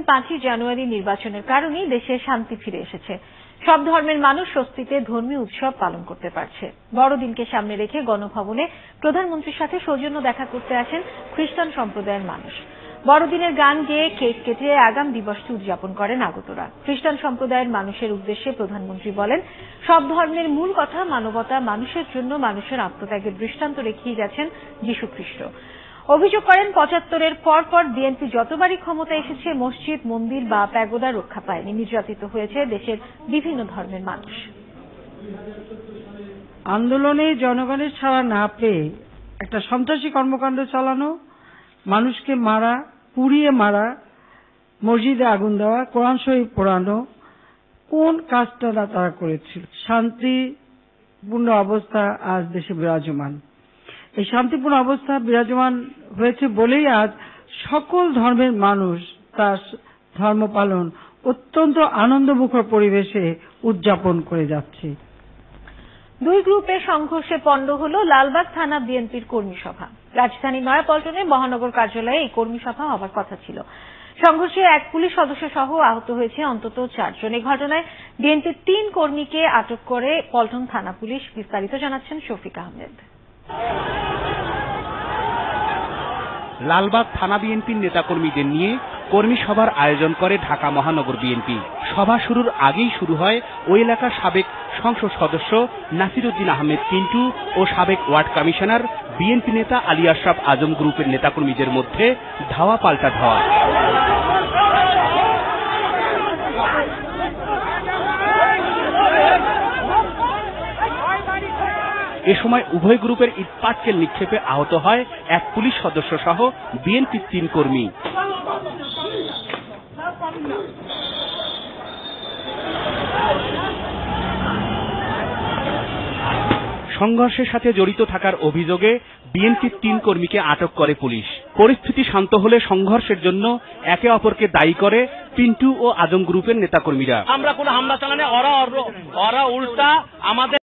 5ই জানুয়ারি নির্বাচনের কারণেই দেশে শান্তি ফিরে এসেছে। সব ধর্মের মানুষ স্বস্তিতে ধর্মীয় উৎসব পালন করতে পারছে। বড়দিনকে সামনে রেখে গণভবনে প্রধানমন্ত্রীর সাথে সৌজন্য দেখা করতে আসেন খ্রিস্টান সম্প্রদায়ের মানুষ। বড়দিনের গান গেয়ে কেক কেটে আগাম দিবসটি উদযাপন করেন আগতরা। খ্রিস্টান সম্প্রদায়ের মানুষের উদ্দেশ্যে প্রধানমন্ত্রী বলেন, সব ধর্মের মূল কথা মানবতা, মানুষের জন্য মানুষের আত্মত্যাগের দৃষ্টান্ত রেখেই গেছেন যীশু খ্রিস্ট। অভিযোগ করেন ৭৫-এর পর বিএনপি যতবারই ক্ষমতায় এসেছে মসজিদ, মন্দির বা প্যাগোডা রক্ষা পায়নি। নির্যাতিত হয়েছে দেশের বিভিন্ন ধর্মের মানুষ। আন্দোলনে জনগণের ছাড়া না পেয়ে একটা সন্ত্রাসী কর্মকাণ্ড চালানো, মানুষকে মারা, পুড়িয়ে মারা, মসজিদে আগুন দেওয়া, কোরআন শরীফ পোড়ানো, কোন কাজটা তারা করেছিল? শান্তিপূর্ণ অবস্থা আজ দেশে বিরাজমান। এই শান্তিপূর্ণ অবস্থা বিরাজমান হয়েছে বলেই আজ সকল ধর্মের মানুষ তার ধর্ম পালন অত্যন্ত আনন্দমুখর পরিবেশে উদযাপন করে যাচ্ছে। দুই গ্রুপের সংঘর্ষে পণ্ড হল লালবাগ থানা বিএনপির কর্মী সভা। রাজধানী নয়াপল্টনে মহানগর কার্যালয়ে এই কর্মী সভা হবার কথা ছিল। সংঘর্ষে এক পুলিশ সদস্য সহ আহত হয়েছে অন্তত 4 জন। এই ঘটনায় বিএনপির 3 কর্মীকে আটক করে পল্টন থানা পুলিশ। বিস্তারিত জানাচ্ছেন শফিক আহমেদ। লালবাগ থানা বিএনপির নেতাকর্মীদের নিয়ে কর্মী সভার আয়োজন করে ঢাকা মহানগর বিএনপি। সভা শুরুর আগেই শুরু হয় ওই এলাকার সাবেক সংসদ সদস্য নাসিরউদ্দিন আহমেদ পিন্টু ও সাবেক ওয়ার্ড কমিশনার বিএনপি নেতা আলী আশরাফ আজম গ্রুপের নেতাকর্মীদের মধ্যে ধাওয়া পাল্টা ধাওয়া। এ সময় উভয় গ্রুপের ইট পাটকেল নিক্ষেপে আহত হয় এক পুলিশ সদস্য সহ বিএনপির 3 কর্মী। সংঘর্ষের সাথে জড়িত থাকার অভিযোগে বিএনপির 3 কর্মীকে আটক করে পুলিশ। পরিস্থিতি শান্ত হলে সংঘর্ষের জন্য একে অপরকে দায়ী করে পিন্টু ও আজম গ্রুপের নেতাকর্মীরা। আমরা কোনো হামলা চালানে ওরা উল্টা আমাদের